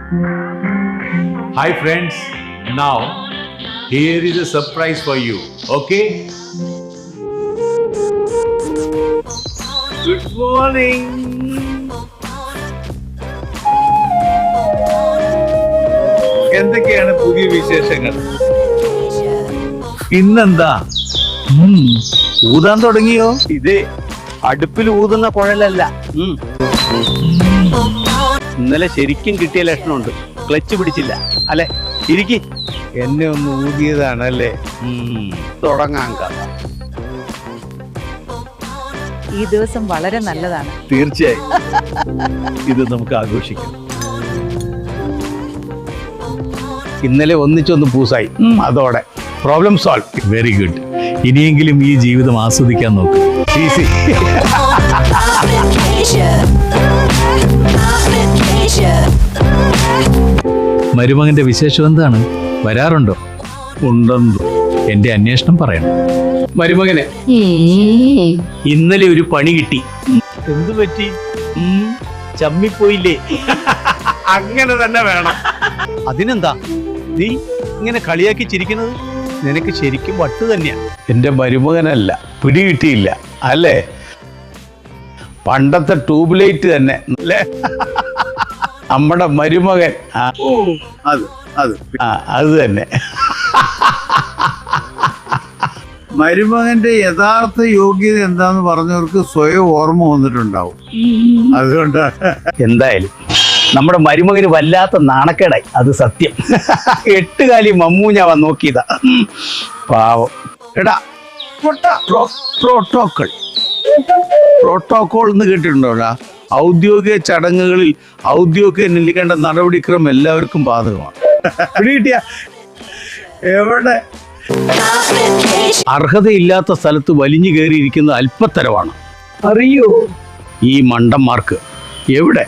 Hi friends, now here is a surprise for you, okay? Good morning. എന്തൊക്കെയാണ് പുതിയ വിശേഷങ്ങൾ? ഇന്നെന്താ ഊതാൻ തുടങ്ങിയോ? ഇത് അടുപ്പിൽ ഊതുന്ന കുഴലല്ല. ഇന്നലെ ശരിക്കും കിട്ടിയ ലക്ഷണമുണ്ട്. ക്ലച്ച് പിടിച്ചില്ല അല്ലെ? ഇരിക്കി. എന്നെ ഒന്ന് ഊതിയതാണല്ലേ? തുടങ്ങാൻ കഥ. ഈ ദിവസം വളരെ നല്ലതാണ്. തീർച്ചയായും ഇത് നമുക്ക് ആഘോഷിക്കാം. ഇന്നലെ ഒന്നിച്ചൊന്ന് പൂസായി, അതോടെ പ്രോബ്ലം സോൾവ്. Very good. ഇനിയെങ്കിലും ഈ ജീവിതം ആസ്വദിക്കാൻ നോക്ക്. ഈസി. മരുമകന്റെ വിശേഷം എന്താണ്? വരാറുണ്ടോ? ഉണ്ടെന്നു എന്റെ അന്വേഷണം പറയണം. മരുമകനെ ഇന്നലെ ഒരു പണി കിട്ടി. എന്തു പറ്റി? ചമ്മിപ്പോയില്ലേ? അങ്ങനെ തന്നെ വേണം. അതിനെന്താ നീ ഇങ്ങനെ കളിയാക്കി ചിരിക്കുന്നത്? നിനക്ക് ശരിക്കും വട്ട് തന്നെയാ. എന്റെ മരുമകനല്ല, പിടികിട്ടിയില്ല അല്ലേ? പണ്ടത്തെ ട്യൂബ് ലൈറ്റ് തന്നെ അല്ലേ? നമ്മുടെ മരുമകൻ. അത് തന്നെ. മരുമകന്റെ യഥാർത്ഥ യോഗ്യത എന്താന്ന് പറഞ്ഞവർക്ക് സ്വയം ഓർമ്മ വന്നിട്ടുണ്ടാവും. അതുകൊണ്ടാണ്. എന്തായാലും നമ്മുടെ മരുമകന് വല്ലാത്ത നാണക്കേടായി, അത് സത്യം. 8 കാലി മമ്മൂഞ്ഞ വന്ന് നോക്കിയതാ, പാവം. എടാ പ്രോട്ടോകോൾ എന്ന് കേട്ടിട്ടുണ്ടോടാ? ഔദ്യോഗിക ചടങ്ങുകളിൽ ഔദ്യോഗിക നിൽക്കേണ്ട നടപടിക്രമം എല്ലാവർക്കും ബാധകമാണ്. പിടികിട്ടിയ എവിടെ അർഹതയില്ലാത്ത സ്ഥലത്ത് വലിഞ്ഞു കയറിയിരിക്കുന്ന അല്പത്തരവാണ്. അറിയോ ഈ മണ്ടന്മാർക്ക്? എവിടെ